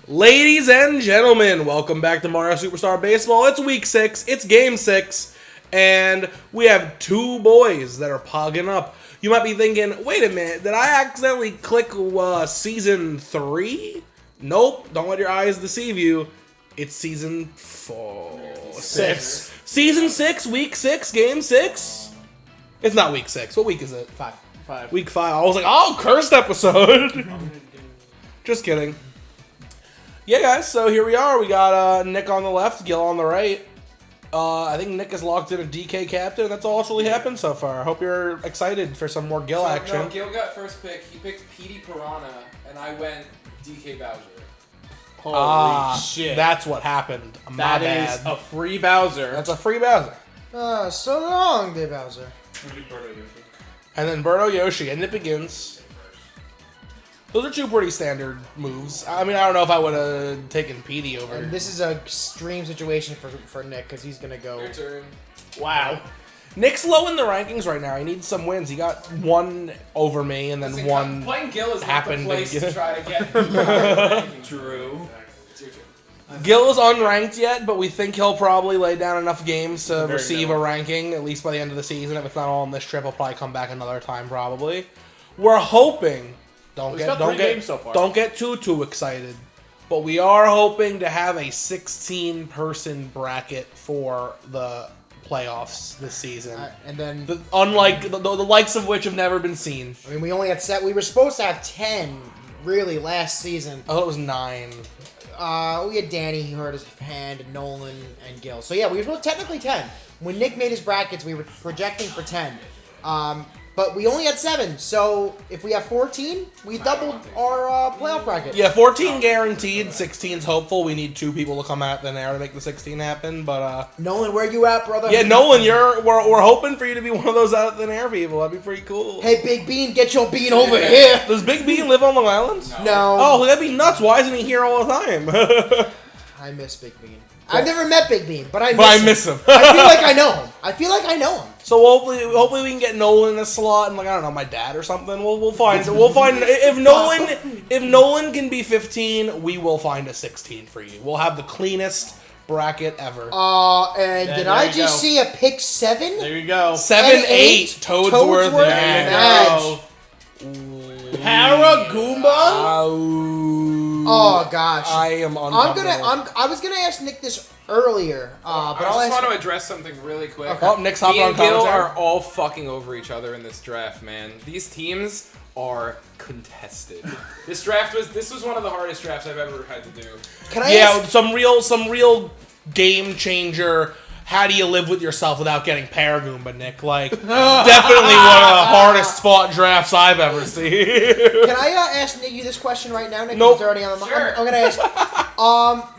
Ladies and gentlemen, welcome back to Mario Superstar Baseball. It's week 6, it's game 6, and we have two boys that are pogging up. You might be thinking, wait a minute, did I accidentally click season 3? Nope, don't let your eyes deceive you. It's season 6. Season 6, week 6, game 6? It's not week 6. What week is it? 5. Week 5. I was like, oh, cursed episode. Just kidding. Yeah, guys, so here we are. We got Nick on the left, Gill on the right. I think Nick is locked in a DK captain. That's all that's really happened so far. I hope you're excited for some more Gill action. No, Gill got first pick. He picked Petey Piranha, and I went DK Bowser. Holy shit. That's what happened. My bad. Is a free Bowser. That's a free Bowser. So long, dear Bowser. And then Birdo Yoshi, and it begins. Those are two pretty standard moves. I mean, I don't know if I would have taken Petey over. And this is an extreme situation for Nick, because he's going to go... Your turn. Wow. Nick's low in the rankings right now. He needs some wins. He got one over me, and then Listen, one playing Gill is not the happened place to to try to get True. It's your turn. Gill is unranked yet, but we think he'll probably lay down enough games to Very receive good. a ranking, at least by the end of the season. If it's not all on this trip, he'll probably come back another time, probably. We're hoping... Don't get too excited. But we are hoping to have a 16-person bracket for the playoffs this season. And then... Unlike the likes of which have never been seen. I mean, we only had we were supposed to have 10, really, last season. I thought it was 9. We had Danny, he hurt his hand, and Nolan, and Gill. So yeah, we were supposed technically 10. When Nick made his brackets, we were projecting for 10. But we only had 7, so if we have 14, we doubled our playoff bracket. Yeah, 14 guaranteed, 16's hopeful. We need 2 people to come out than there to make the 16 happen. But Nolan, where you at, brother? yeah, Nolan, we're hoping for you to be one of those out than air people. That'd be pretty cool. Hey, Big Bean, get your bean over here. Does Big Bean live on Long Island? No. Oh, that'd be nuts. Why isn't he here all the time? I miss Big Bean. I've never met Big Bean, but I miss him. him. I feel like I know him. So hopefully we can get Nolan in a slot and, like, I don't know, my dad or something. We'll find if Nolan can be 15, we will find a 16 for you. We'll have the cleanest bracket ever. And did I just see a pick 7? There you go. 7-8 Toadsworth match. Paragoomba? Oh gosh. I am uncomfortable. I was gonna ask Nick this earlier, but I I'll just ask. want to address something really quick. Okay. Oh, Nick's hopping Me on and Gill commentary. are all fucking over each other in this draft, man. These teams are contested. This was one of the hardest drafts I've ever had to do. Can I ask? some real game changer. How do you live with yourself without getting Paragoomba, Nick? Like, definitely one of the hardest fought drafts I've ever seen. Can I ask Nick you this question right now, Nick? Nope. It's already on the Sure. I'm gonna ask.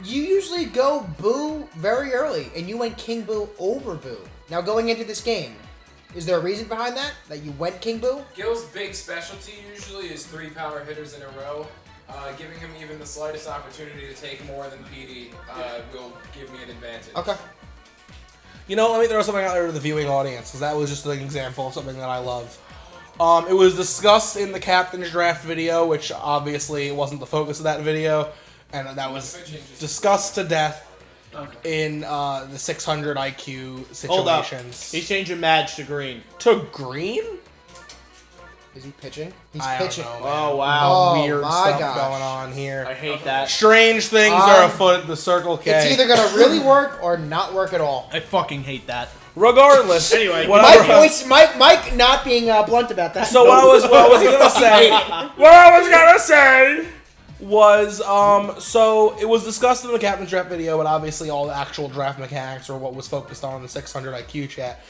You usually go Boo very early, and you went King Boo over Boo. Now going into this game, is there a reason behind that you went King Boo? Gill's big specialty usually is 3 power hitters in a row. Giving him even the slightest opportunity to take more than Petey will give me an advantage. Okay. You know, let me throw something out there to the viewing audience, because that was just an example of something that I love. It was discussed in the Captain's Draft video, which obviously wasn't the focus of that video, and that was discussed to death in the 600 IQ situations. Hold up. He's changing Madge to green. To green? Is he pitching? He's I pitching. don't know, man. Oh, wow. Oh, Weird my stuff gosh. going on here. I hate that. Strange things are afoot at the Circle K. It's either gonna really work or not work at all. I fucking hate that. Regardless, Anyway, Mike not being blunt about that. So what I was gonna say was so it was discussed in the Captain's Draft video, and obviously all the actual draft mechanics or what was focused on in the 600 IQ chat.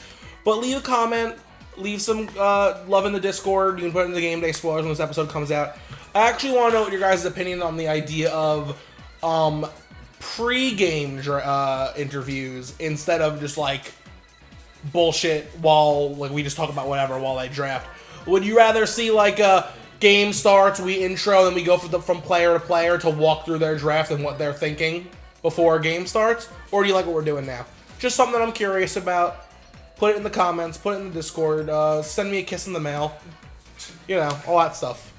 But leave a comment, leave some love in the Discord. You can put it in the Game Day spoilers when this episode comes out. I actually want to know what your guys' opinion on the idea of pre-game interviews instead of just like bullshit while like we just talk about whatever while they draft. Would you rather see like a game starts, we intro, then we go from player to player to walk through their draft and what they're thinking before a game starts? Or do you like what we're doing now? Just something I'm curious about. Put it in the comments, put it in the Discord, send me a kiss in the mail. You know, all that stuff.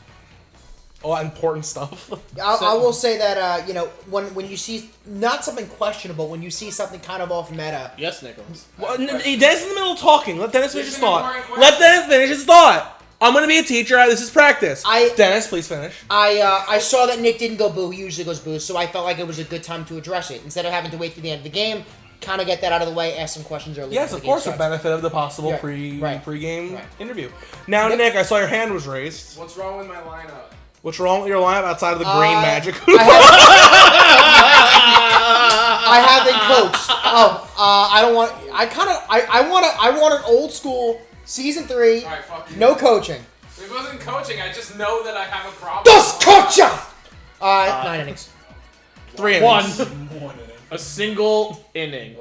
All that important stuff. I will say that when you see not something questionable, when you see something kind of off meta. Yes, Nicholas. Well, Dennis in the middle of talking. Let Dennis finish his an thought. important question. Let Dennis finish his thought. I'm gonna be a teacher. This is practice. Dennis, please finish. I saw that Nick didn't go boo. He usually goes boo, so I felt like it was a good time to address it instead of having to wait to the end of the game. Kind of get that out of the way. Ask some questions early. Yes, of course, the benefit of the possible Yeah, pre-game interview. Now, Nick, I saw your hand was raised. What's wrong with my lineup? What's wrong with your lineup outside of the green magic? I haven't coached. I don't want. I want an old school season 3. Alright, fuck you. No coaching. It wasn't coaching, I just know that I have a problem. Dos cocha. 9 innings. 3 innings. One. A single inning.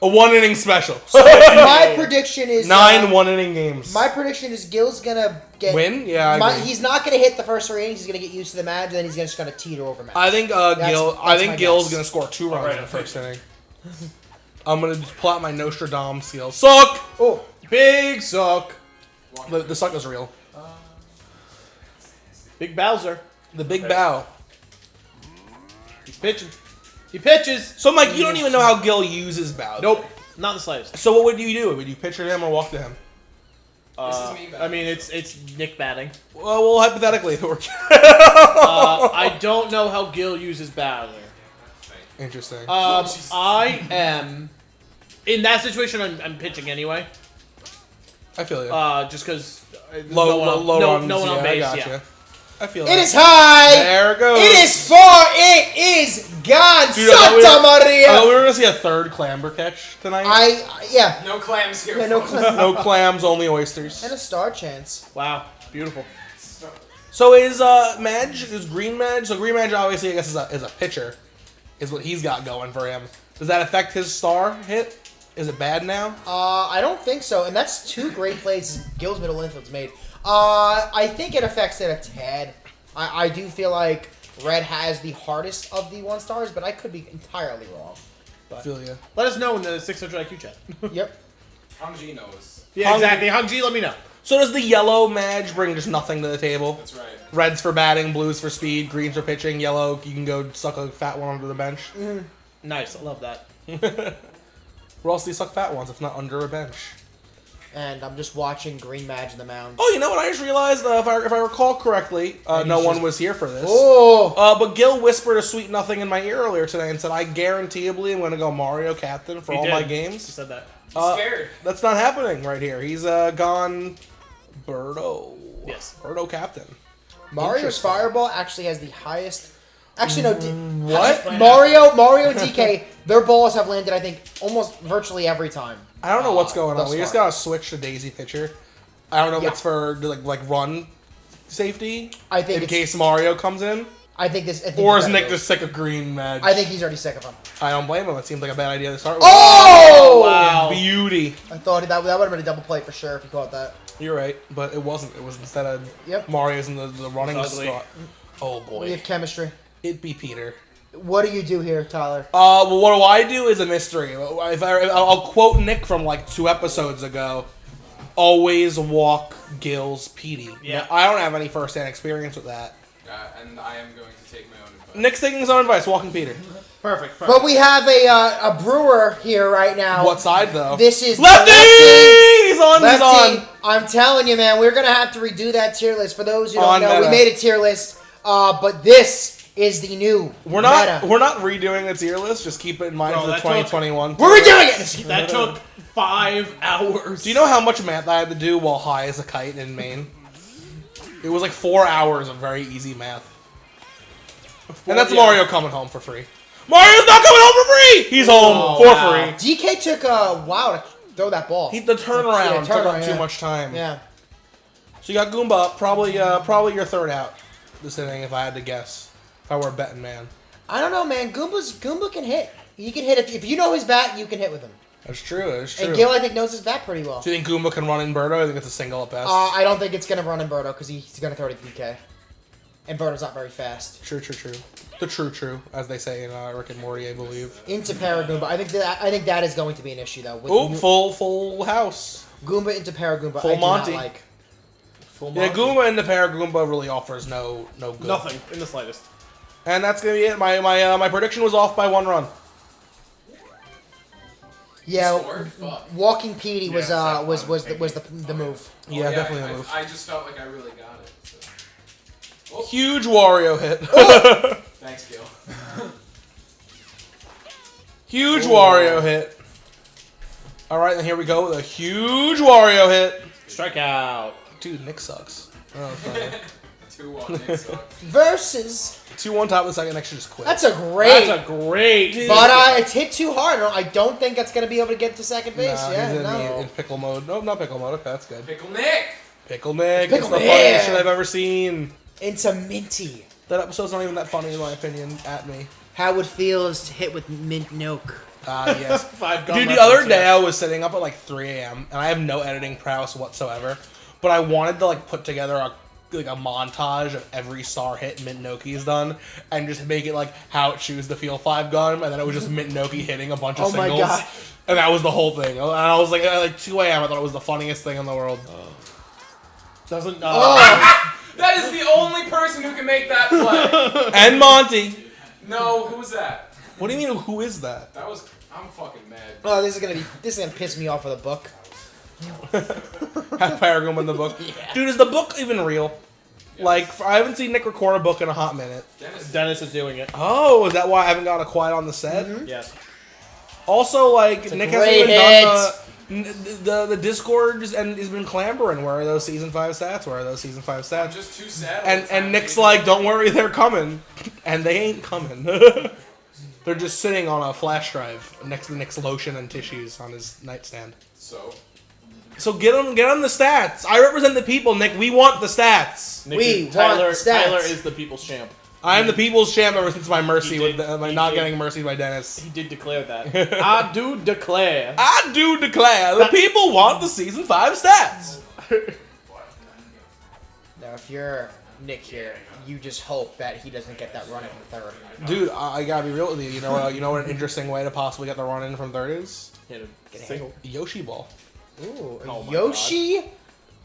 A 1-inning special. My prediction is 9 1-inning games. My prediction is Gill's gonna get Win? Yeah, I agree. He's not gonna hit the first 3 innings. He's gonna get used to the match, and then he's just gonna teeter over match. I think that's my Gill's guess. gonna score 2 runs in the first inning. I'm gonna just pull out my Nostradamus skills. Suck! Oh, Big suck. The suck is real. Big Bowser. The big bow. He's pitching. He pitches. So, Mike, you don't even know how Gill uses bow. Nope. Not the slightest. So, what would you do? Would you pitch to him or walk to him? This is me batting. I mean, it's Nick batting. Well, hypothetically, it works. I don't know how Gill uses Bowser. Interesting. I am in that situation. I'm pitching anyway. I feel you. Just because Low runs. no one on base. I gotcha. Yeah. I feel it that. is high. There it goes. It is far. It is gone. Dude, I thought Santa Maria. I thought we were gonna see a third clamber catch tonight. Yeah. No clams here. Yeah, no folks. clams. No clams, only oysters. And a star chance. Wow. Beautiful. So is Green Madge? So Green Madge obviously I guess is a pitcher, is what he's got going for him. Does that affect his star hit? Is it bad now? I don't think so. And that's 2 great plays Gill's middle infield's made. I think it affects it a tad. I do feel like Red has the hardest of the 1-stars, but I could be entirely wrong. I feel you. Let us know in the 600 IQ chat. Yep. Hung-Ji knows. Yeah, exactly. Hung-Ji, let me know. So does the yellow Madge bring just nothing to the table? That's right. Red's for batting, blues for speed, greens for pitching, yellow you can go suck a fat one under the bench. Nice. I love that. Where else do you suck fat ones if not under a bench? And I'm just watching Green Madge in the mound. Oh, you know what? I just realized, if I recall correctly, no one was here for this. Oh! But Gill whispered a sweet nothing in my ear earlier today and said, I guaranteeably am going to go Mario captain for He all did. my He games. said that. I'm scared. That's not happening right here. He's gone Birdo. Yes. Birdo captain. Mario's Interesting. Fireball actually has the highest... Actually, no. What? Mario and DK, their balls have landed, I think, almost virtually every time. I don't know what's going on. thus We just far. got to switch to Daisy pitcher. I don't know if Yeah. it's for like run safety I think in it's- case Mario comes in. I think this... Or is Nick just sick of Green Madge? I think he's already sick of him. I don't blame him. It seems like a bad idea to start with. Oh! Wow. Beauty. I thought that would have been a double play for sure if you caught that. You're right, but it wasn't. It was instead of Yep. Mario's in the running It's ugly. spot. Oh We boy. have chemistry. It'd be Peter. What do you do here, Tyler? Well, what do I do is a mystery. I'll quote Nick from like 2 episodes ago. Always walk Gill's Petey. Yeah. I don't have any first-hand experience with that. And I am going to take my own advice. Nick's taking his own advice, walking Peter. Perfect. But we have a brewer here right now. What side though? This is Lefty! He's on. Lefty. He's on. I'm telling you, man, we're gonna have to redo that tier list. For those who On don't know, we meta. made a tier list, but this is the new We're not. meta. We're not redoing the tier list. Just keep it in mind Bro, for the that took- 2021. We're redoing it. That took 5 hours. Do you know how much math I had to do while high as a kite in Maine? It was like 4 hours of very easy math. And that's Mario coming home for free. Mario's not coming home for free! He's home for wow. free. DK took a while to throw that ball. The turnaround took up too yeah. much time. Yeah. So you got Goomba up, probably your third out this inning if I had to guess. If I were a betting man. I don't know, man. Goomba can hit. He can hit if you know his bat. You can hit with him. That's true. That's true. And Gill, I think, knows his bat pretty well. Do you think Goomba can run in Birdo? I think it's a single at best. I don't think it's gonna run in Birdo because he's gonna throw to DK, and Birdo's not very fast. True. The true, as they say in Rick and Morty, I believe. Into Paragoomba, I think that is going to be an issue though. With Oh, full house. Goomba into Paragoomba. Full I do Monty. Not like. Full Yeah, Monty. Goomba and the Paragoomba really offers no good. Nothing in the slightest. And that's gonna be it. My prediction was off by 1 run. Yeah, Scored? Fuck. walking Petey was Yeah, was second was the move. Yeah, definitely a move. I just felt like I really got it. So. Oh, Huge Wario hit. thanks, Gill. Huge Wario hit. All right, then here we go with a huge Wario hit. Strikeout. Dude, Nick sucks. Oh, fine. 2-1. Nick sucks. Versus. 2-1 top of the second. Next should just quit. That's a great. That's a great. But it's hit too hard. I don't think that's gonna be able to get to second base. Nah, Yeah, he's no. in pickle mode. Nope, not pickle mode. Okay, that's good. Pickle Nick. Pickle Nick. Pickle It's the Nick. funniest shit I've ever seen. Into Minty. That episode's not even that funny in my opinion. At me. How it feels to hit with mint milk. Ah, yes. 5 gum Dude, the other references. day I was sitting up at like 3 a.m. and I have no editing prowess whatsoever, but I wanted to like put together a montage of every star hit Mint Noki's done and just make it like how it chooses to feel 5 gum, and then it was just Mint Noki hitting a bunch of Oh my singles. God. And that was the whole thing. And I was like, at like 2 a.m. I thought it was the funniest thing in the world. Doesn't. That is the only person who can make that play. And Monty. No, who was that? What do you mean? Who is that? That was. I'm fucking mad. Oh, this is gonna piss me off with a book. Half Paragon in the book. Dude, is the book even real? Yes. Like, I haven't seen Nick record a book in a hot minute. Dennis is doing it. Oh, is that why I haven't gotten a quiet on the set? Yes. Also, like, a Nick hasn't great even done the Discord and has been clambering. Where are those season 5 stats? Where are those season 5 I'm stats? just too sad. all the time And Nick's waiting. like, don't worry, they're coming. And they ain't coming. They're just sitting on a flash drive next to Nick's lotion and tissues on his nightstand. So get them the stats. I represent the people, Nick. We want the stats. Nick, want Tyler stats. is the people's champ. I am the people's champ ever since my mercy He with did- my he not did. getting mercy by Dennis. He did declare that. I do declare. I do declare the people want the season 5 stats. Now, if you're Nick here, you just hope that he doesn't get that run in from third. Dude, I gotta be real with you. You know what an interesting way to possibly get the run in from third is? Hit a a single. Yoshi ball. Ooh, Oh my Yoshi?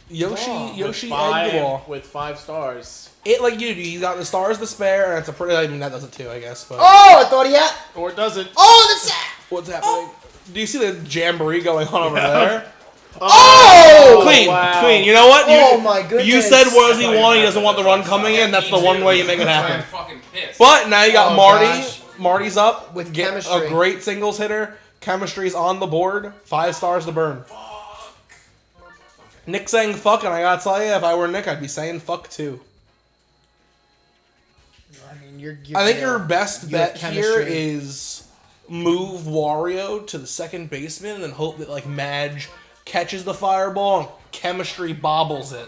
Yoshi with egg ball. with 5 stars. It like you got the stars to spare, and it's a pretty. I mean that does it too, I guess. But Oh, I thought he had. Or it doesn't. Oh, that's that. what's happening? Do you see the jamboree going on over there? Oh! Clean, wow. clean. You know what? Oh my goodness. You said what does he want? He doesn't want the run coming in. That's the one way you make it That's why I'm happen. fucking pissed. But now you got Oh, Marty. gosh. Marty's up With get chemistry. a great singles hitter. Chemistry's on the board. 5 stars to burn. Nick saying fuck, and I gotta tell you, if I were Nick, I'd be saying fuck too. I mean, you're I think your best you have bet here chemistry. is move Wario to the second baseman and then hope that like Madge catches the fireball and chemistry bobbles it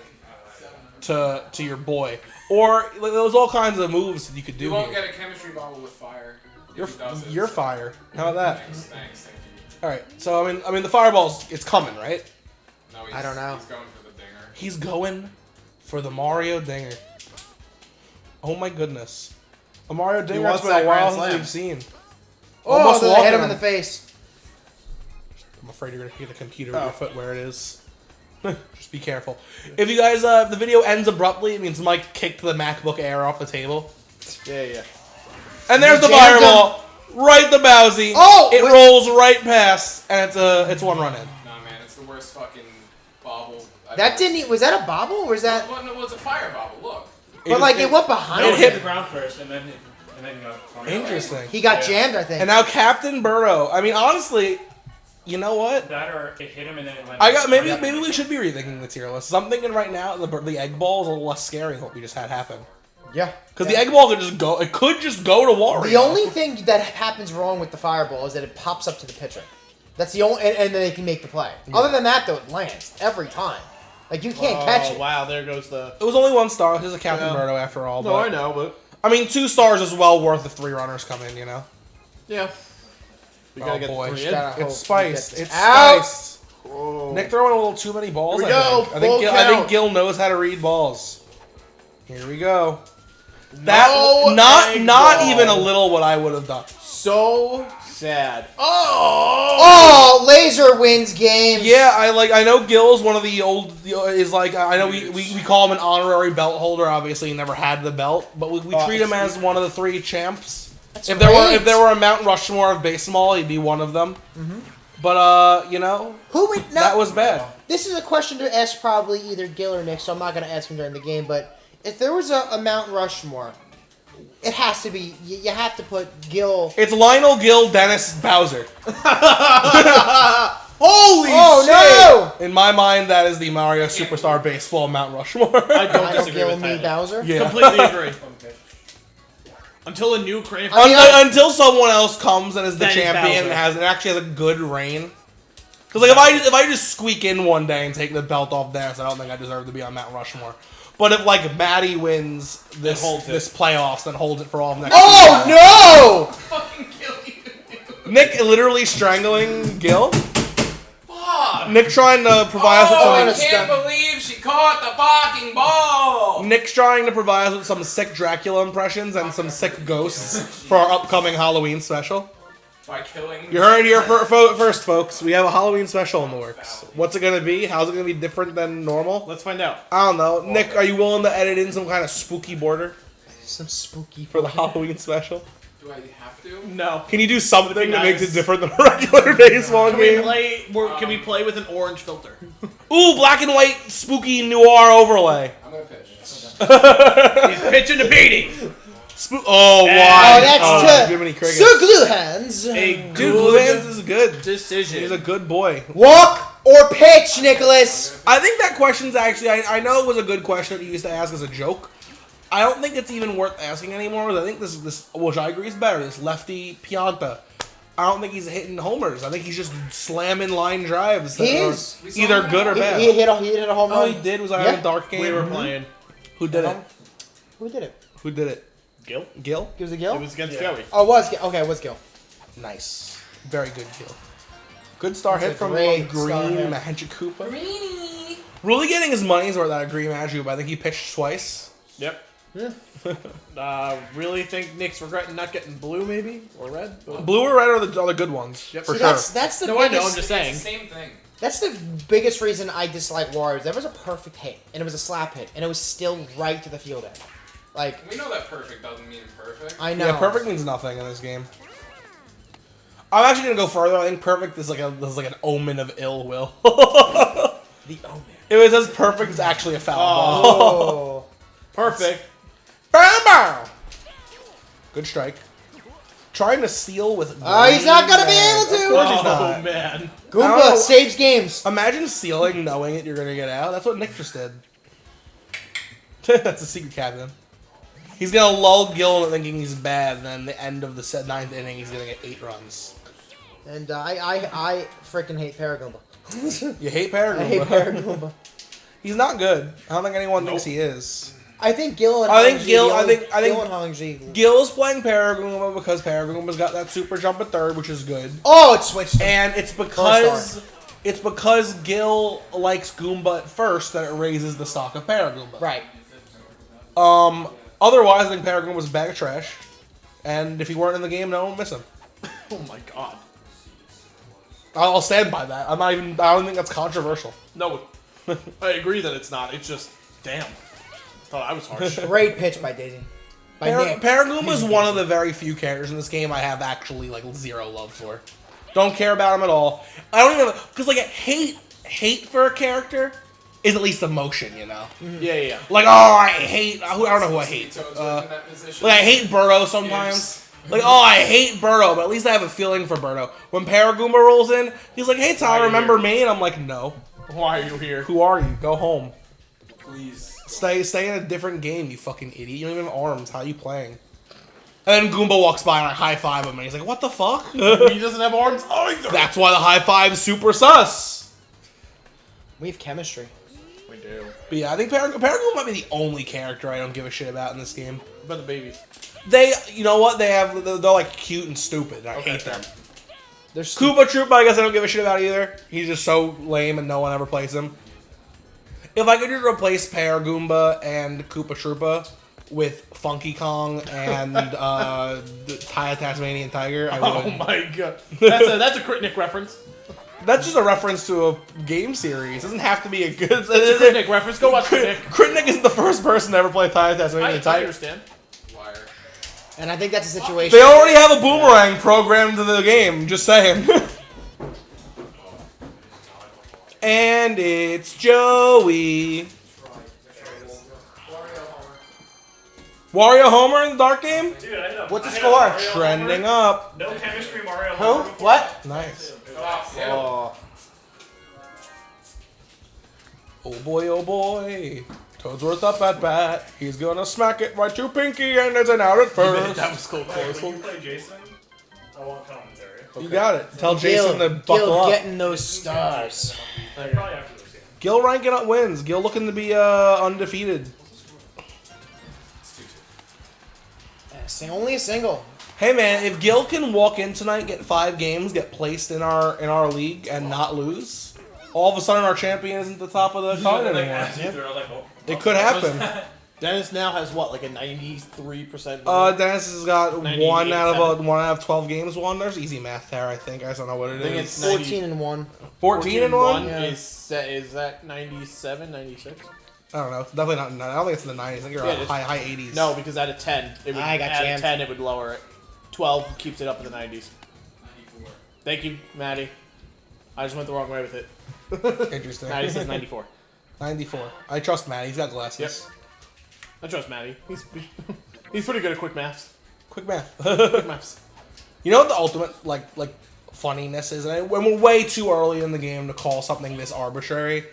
to your boy. Or like, there's all kinds of moves that you could do You won't here. get a chemistry bobble with fire. if You're he does it. you're fire. How about that? Thanks, thank you. All right. So I mean the fireball's it's coming, right? No, I don't know. He's going for the dinger. He's going for the Mario Dinger. Oh my goodness. A Mario Dinger, it's wants been a that while Grand since Slam. we've seen. Oh, Almost then I hit him walking in the him. face. I'm afraid you're going to hit the computer with your foot where it is. Just be careful. If you guys, if the video ends abruptly, it means Mike kicked the MacBook Air off the table. Yeah. And there's the jammed fireball. Right the Bowsy. Oh, It wait. rolls right past, and it's one run in. Nah, man, it's the worst fucking bobble. That didn't. Was that a bobble or was that? Well, no, it's a fire bobble. Look. But like it went behind It him. hit- the ground first, and then Interesting. He got Yeah. jammed, I think. And now Captain Birdo. I mean, honestly, you know what? That or it hit him and then it went. I got maybe we should be rethinking the tier list. So I'm thinking right now the egg ball is a little less scary than what we just had happen. Yeah. Because the egg ball could just go. It could just go to Wario. The only thing that happens wrong with the fireball is that it pops up to the pitcher. That's the only, and then they can make the play. Other than that, though, it lands every time. Like you can't catch it. Wow, there goes the. It was only 1 star. This is a Captain Yeah. Birdo after all. No, but, I know, but I mean, 2 stars is well worth if 3 runners come in. You know. yeah. We Oh, gotta get boy. the 3 Just in. gotta hope It's you spiced. get this It's out. spiced. Whoa. Nick throwing a little too many balls. Here we I go, think. I think full Gill, I think count. Gill knows how to read balls. Here we go. That No not egg not ball. even a little what I would have done. So sad. Oh, Laser wins games. Yeah, I know Gill's one of the old is like I know we call him an honorary belt holder. Obviously, he never had the belt, but we treat him as one of the 3 champs. That's If great. there were a Mount Rushmore of baseball, he'd be one of them. But Who would that was bad. This is a question to ask probably either Gill or Nick, so I'm not going to ask him during the game. But if there was a Mount Rushmore, it has to be. You have to put Gill. It's Lionel, Gill, Dennis, Bowser. Holy Oh no! In my mind, that is the Mario Superstar Baseball Mount Rushmore. I don't I disagree Gill, with me, that. Bowser. Yeah. Completely agree. Until a new crane. I mean, Until someone else comes and is the That is champion Bowser. and actually has a good reign. Because like if I just squeak in one day and take the belt off Dennis, I don't think I deserve to be on Mount Rushmore. But if like Matty wins this playoffs, then holds it for all of next Oh no! Fucking kill you. Nick literally strangling Gill. Fuck. Nick trying to provide us Oh, I with can't believe she caught the fucking ball. some. Nick's trying to provide us with some sick Dracula impressions and some sick ghosts for our upcoming Halloween special. By killing. You heard it here first, folks. We have a Halloween special in the works. What's it gonna be? How's it gonna be different than normal? Let's find out. I don't know. Nick, are you willing to edit in some kind of spooky border Some spooky for the Halloween special? Do I have to? No. Can you do something that Nice. makes it different than a regular baseball Can we game? can we play with an orange filter? Ooh, black and white spooky noir overlay. I'm gonna pitch. He's pitching to Beatty. Oh, And- why? Oh, that's Jiminy Cricket. Sir Glue Hands. A Dude, good Blue Hands is good. decision. He's a good boy. Walk or pitch, Nicholas. I think that question's actually, I know it was a good question that you used to ask as a joke. I don't think it's even worth asking anymore. Because I think this, which I agree is better, this lefty Pianta. I don't think he's hitting homers. I think he's just slamming line drives. He that are is. either good or bad. He hit a home Oh, run. he did? Was I Yeah. on a dark game? we were playing. Who did it? Who did it? Who did it? Gil? Gil? It was a Gill? It was against Joey. Oh, it was Gill. Okay, it was Gill. Nice. Very good Gil. Good star That's hit a from great star Green hit. Magic Koopa. Really getting his money's worth out of Green Magic Koopa. I think he pitched twice. Yep. Yeah. Really think Nick's regretting not getting blue, maybe? Or red? Blue or red are the good ones. Yep. For See, sure. that's the No, I know, biggest. I'm just saying. It's the same thing. That's the biggest reason I dislike Warriors. There was a perfect hit, and it was a slap hit, and it was still right to the field end. Like, We know that perfect doesn't mean perfect. I know. Yeah, perfect means nothing in this game. I'm actually gonna go further. I think perfect is like an omen of ill will. The omen. If it says perfect, it's actually a foul ball. Oh. Perfect. Bam! Good strike. Trying to steal with. Oh, he's not gonna be able to. Of course he's Oh, not. man. I don't Goomba know. saves games. Imagine stealing knowing that you're gonna get out. That's what Nick just did. That's a secret captain. He's gonna lull Gill into thinking he's bad, and then the end of the 9th inning, he's gonna get 8 runs. And I freaking hate Paragoomba. You hate Paragoomba. I hate Paragoomba. He's not good. I don't think anyone thinks he is. I think Gill and I think Hongji- Gill- the I only- think- I think- Gill and Hongji. Gill's playing Paragoomba because Paragoomba's got that super jump at third, which is good. Oh, it switched. And it's because Gill likes Goomba at first that it raises the stock of Paragoomba. Right. Otherwise, I think Paragoomba's a bag of trash. And if he weren't in the game, no one would miss him. Oh, my God. I'll stand by that. I don't think that's controversial. No, I agree that it's not. It's just, damn. Thought I was harsh. Great pitch by Daisy. By Nick. Paragoomba is one of the very few characters in this game I have actually like zero love for. Don't care about him at all. I don't even because like hate for a character is at least emotion, you know. Yeah. Like I don't know who I hate. Toad's in that position. Like I hate Birdo sometimes. Like I hate Birdo, but at least I have a feeling for Birdo. When Paragoomba rolls in, he's like, "Hey Tyler, remember me?" And I'm like, "No. Why are you here? Who are you? Go home. Please. Stay in a different game, you fucking idiot. You don't even have arms. How are you playing?" And then Goomba walks by and I high five him, and he's like, "What the fuck?" He doesn't have arms either. That's why the high five's super sus. We have chemistry. We do. But yeah, I think Paragoomba might be the only character I don't give a shit about in this game. What about the babies? You know what? They're like cute and stupid. And I hate them. They're Koopa Troopa, I guess I don't give a shit about either. He's just so lame and no one ever plays him. If I could just replace Paragoomba and Koopa Troopa with Funky Kong and the Tasmanian Tiger, I Oh would. my god. That's a Crit Nick reference. That's just a reference to a game series. It doesn't have to be a good. It's a Crit Nick reference. Go watch Crit Nick. Crit Nick isn't the first person to ever play Tasmanian I Tiger. understand. Liar. And I think that's a situation. They already have a boomerang programmed to the game. Just saying. And it's Joey. Wario Homer in the Dark game? Dude, I hit a, What's the I hit score? a Mario Trending Homer. up. No chemistry, Mario Who? Homer before. What? Nice. Oh. Oh boy, oh boy. Toadsworth up at bat. He's gonna smack it right to Pinky, and it's an out at first. That was cool. Hey, when you play Jason, I want commentary. You got it. Tell Jason to buckle Gil up. getting those stars. Probably after this game. Gill ranking up wins. Gill looking to be undefeated. Only a single. Hey man, if Gill can walk in tonight, get 5 games, get placed in our league, and not lose, all of a sudden our champion isn't the top of the card Like, anymore. as you threw, I was like, oh. It could happen. Dennis now has what, like a 93%? Dennis has got 98, 1 out of 12 games won. There's easy math there, I think. I just don't know what it I think is. it's 14 and 1. 14 and 1? Yeah. Is that 97, 96? I don't know. It's definitely not. I don't think it's in the 90s. I think you're Yeah, around it's- high 80s. No, because out of 10, it would, I got out jammed. of 10, it would lower it. 12 keeps it up in the 90s. Thank you, Matty. I just went the wrong way with it. Interesting. Matty says 94. 94. I trust Matt. He's got glasses. Yep. I trust Matty. He's pretty good at quick maths. Quick math. Quick maths. You know what the ultimate like funniness is? And when we're way too early in the game to call something this arbitrary,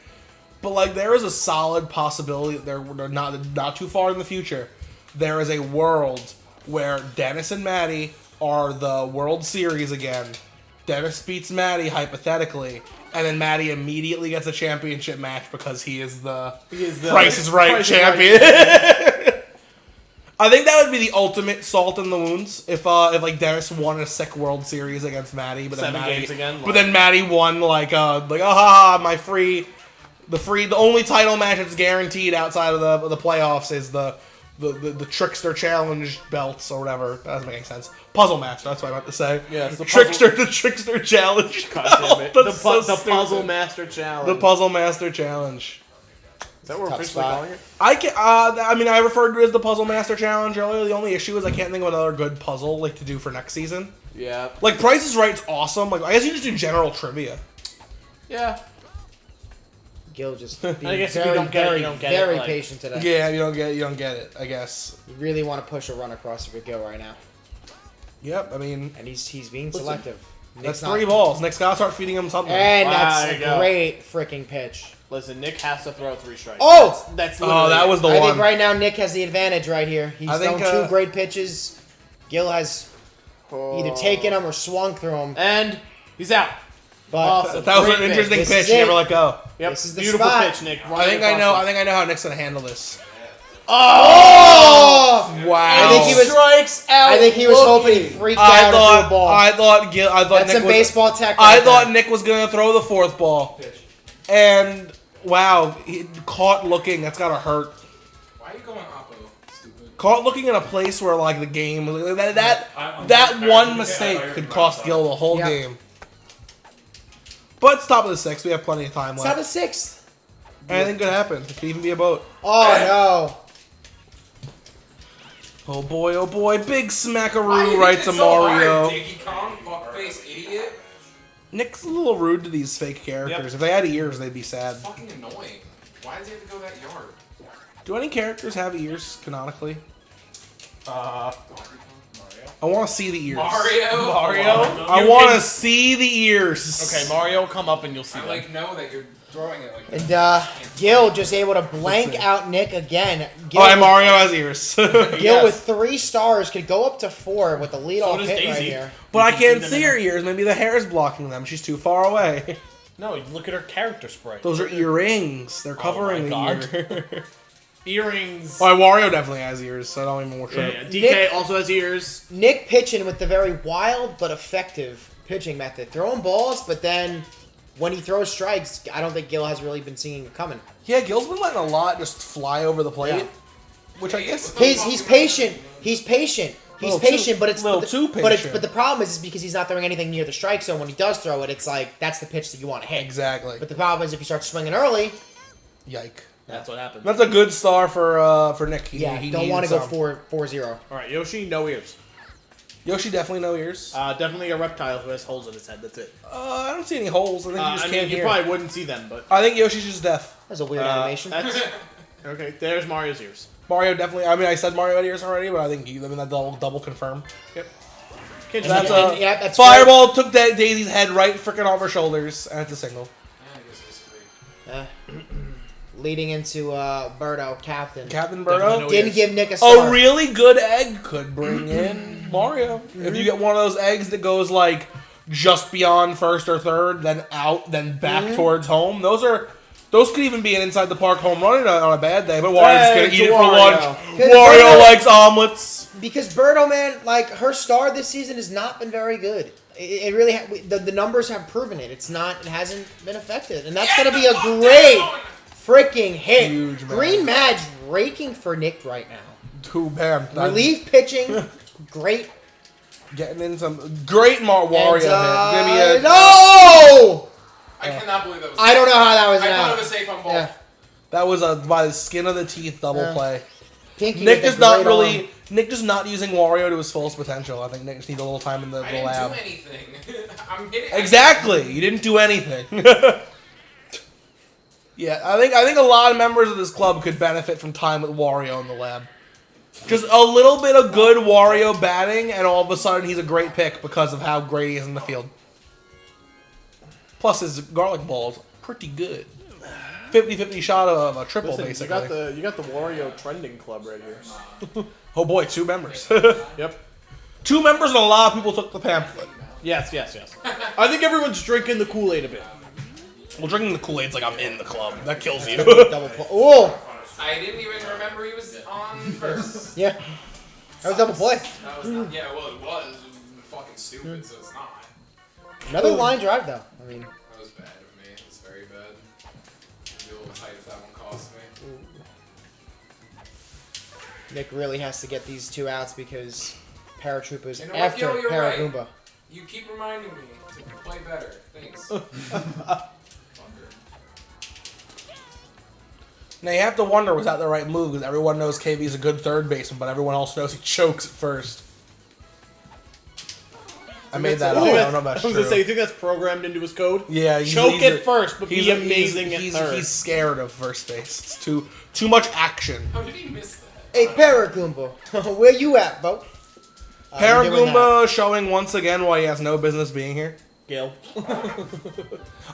but like there is a solid possibility that they're not too far in the future. There is a world where Dennis and Matty are the World Series again. Dennis beats Matty hypothetically, and then Matty immediately gets a championship match because he is the Price is Right champion. I think that would be the ultimate salt in the wounds if like Dennis won a sick World Series against Matty, but then 7 Matty, games again, but then Matty won like the only title match that's guaranteed outside of the playoffs is the Trickster Challenge belts or whatever. That doesn't make any sense. Puzzle match. That's what I meant to say. Yeah, it's the The Trickster Challenge. God damn it. belt. The, That's so the stupid. Puzzle Master Challenge. The Puzzle Master Challenge. Is that what we're Tough officially spot. calling it? I can. I mean, I referred to it as the Puzzle Master Challenge earlier. The only issue is I can't think of another good puzzle like to do for next season. Yeah. Like Price is Right's awesome. Like I guess you just do general trivia. Yeah. Gil just being I guess if you very, don't get it, very, you don't get it, very like- patient today. Yeah, you don't get it. I guess. You really want to push a run across the Gil right now. Yep. I mean, And he's being selective. that's Nick's not- 3 balls. Nick's gotta start feeding him something. And Wow, that's there a you go. great freaking pitch. Listen, Nick has to throw 3 strikes. Oh! That's Oh, literally that it. was the I one. think right now Nick has the advantage right here. He's I think, thrown 2 great pitches. Gil has either taken them or swung through them. And he's out. But Awesome. That was Great an pitch. interesting This pitch. is You never it. let go. Yep. This is the Beautiful spot. pitch, Nick. I think I know how Nick's gonna handle this. Oh! Wow. I think he was. Strikes out. I think he was hoping he freaked out and threw a ball. I thought That's Nick some was, baseball tech. I right thought there. Nick was gonna throw the 4th ball, and wow, he caught looking. That's gotta hurt. Why are you going Oppo? Stupid. Caught looking in a place where like the game that I'm that sorry, one I mistake thought you were could about cost that. Gill the whole Yeah. game. But it's top of the 6th. We have plenty of time It's not left. a 6th. Anything could happen. It could even be a boat. Oh Oh boy, big Why smackaroo you right hit to it so hard, Mario. Dickie Kong, fuckface idiot. Nick's a little rude to these fake characters. Yep. If they had ears, they'd be sad. Fucking annoying. Why does he have to go that yard? Do any characters have ears canonically? Mario. I want to see the ears. Mario. I want to see the ears. Okay, Mario, come up and you'll see I that. know that you're throwing it like no! And Gil just able to blank out Nick again. Gil, Oh, and Mario has ears. Gil Yes. with 3 stars could go up to 4 with the lead So off does hit right Daisy. here. But I You can can't see see them her ears. Maybe the hair is blocking them. She's too far away. No, look at her character sprite. Those are earrings. They're covering my the ear. Earrings. Oh, Wario definitely has ears, so I don't even more Yeah, sure. yeah. DK Nick- also has ears. Nick pitching with the very wild but effective pitching method. Throwing balls, but then when he throws strikes, I don't think Gil has really been seeing it coming. Yeah, Gil's been letting a lot just fly over the plate. which I guess He's patient. He's patient. He's Little patient, too- but it's little but too But patient. the problem is because he's not throwing anything near the strike zone. When he does throw it, it's like that's the pitch that you want to hit. exactly. But the problem is if you start swinging early, Yike. That's what happens. That's a good star for Nick. He don't needed want to go some. 4-0. All right, Yoshi, no ears. Yoshi definitely no ears. Definitely a reptile who has holes in his head. That's it. I don't see any holes. I think you just I can't mean, you hear. probably wouldn't see them, but I think Yoshi's just deaf. That's a weird animation. That's okay. There's Mario's ears. Mario definitely. I mean, I said Mario had ears already, but I think that double confirm. Yep. Can't And- That's and- a yeah, that's fireball. Took Daisy's head right freaking off her shoulders, and it's a single. I guess it's free. right. Leading into Birdo, captain. Captain Definitely Birdo. no Didn't ears. give Nick a star. A really good egg could bring in Mario. If you get one of those eggs that goes like just beyond first or third, then out, then back towards home, those could even be an inside the park home run on a bad day. But Wario's Hey, gonna eat it to for Wario. lunch. 'Cause Wario Birdo- likes omelets. Because Birdo, man, like her star this season has not been very good. It really the numbers have proven it. It hasn't been affected, and that's gonna be a great freaking hit. Huge, man. Green Madge raking for Nick right now. Too bad. Relief pitching, great. Getting in some great Wario. And, hit. Gonna be a, no! I cannot believe that was. I don't know how that was I an thought out. it was safe on both. Yeah. That was a by the skin of the teeth double Yeah. play. Pinky Nick with is the not great really. arm. Nick just not using Wario to his fullest potential. I think Nick just needs a little time in the I didn't lab. do anything. I'm hitting. Exactly. You didn't do anything. Yeah, I think a lot of members of this club could benefit from time with Wario in the lab. Just a little bit of good Wario batting, and all of a sudden he's a great pick because of how great he is in the field. Plus his garlic ball's pretty good. 50-50 shot of a triple, Listen, basically. you got the Wario trending club right here. Oh boy, 2 members. Yep. 2 members and a lot of people took the pamphlet. Yes. I think everyone's drinking the Kool-Aid a bit. Well, drinking the Kool-Aid's like I'm in the club. That kills you. Double play. Oh! I didn't even remember he was on first. Yeah. That was double play. That was not, yeah, well, it was. It was fucking stupid, so it's not. Another line drive, though. I mean, That was bad of me. It was very bad. I'd be a little tight if that one cost me. Nick really has to get these 2 outs because Paratroopa's You know what, after Gil, you're right. Paragoomba. You keep reminding me to play better. Thanks. Now you have to wonder, was that the right move? Because everyone knows KV's a good third baseman, but everyone else knows he chokes at first. I made that up. I don't know if that's I was gonna true. say, you think that's programmed into his code? Yeah, Choke at first, but be a- amazing at third. He's scared of first base. It's too much action. How did he miss that? Hey, Paragoomba, where you at, Bo? You're doing Paragoomba showing once again why he has no business being here. Gil.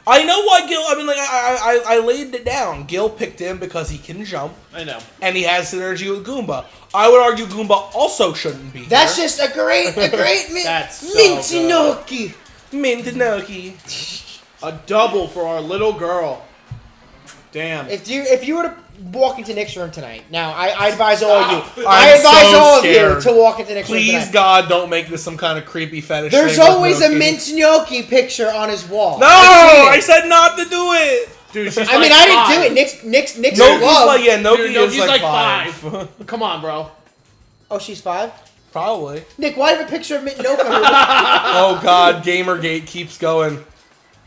I know why Gill. I mean, like I laid it down. Gill picked him because he can jump I know. and he has synergy with Goomba. I would argue Goomba also shouldn't be. That's here. just a great That's so Mintinoki. Mintinoki. A double for our little girl. Damn. If you were to walk into Nick's room tonight, now I advise all of you. I'm I advise so all scared. of you to walk into Nick's room Please, tonight. God, don't make this some kind of creepy fetish. There's thing with always a Noki. Mintinoki picture on his wall. No, I've I seen said not to do it. Dude, she's I mean, I didn't do it. Nick's Noki's glove. like Noki Dude, is Noki's like like 5. Come on, bro. Oh, she's 5. Probably. Nick, why do you have a picture of Mintinoki? Oh God, Gamergate keeps going.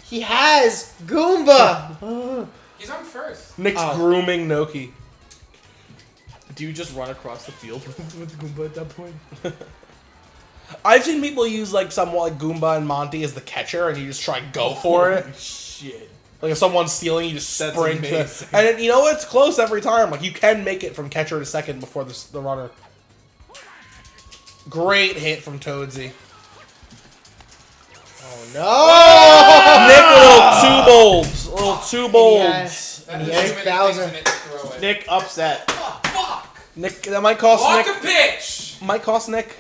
He has Goomba. He's on first. Nick's Oh. grooming Noki. Do you just run across the field with Goomba at that point? I've seen people use like somewhat like Goomba and Monty as the catcher, and you just try and go for it. Shit. Like if someone's stealing, you just That's sprint. amazing. And it, you know it's close every time. Like you can make it from catcher to second before the runner. Great hit from Toadsy. Oh no! Nick, a little too bold. That Yeah, is too many Bowser. things in it to throw it. Nick upset. Oh, fuck! Nick, that might cost Walk Nick. a pitch! Might cost Nick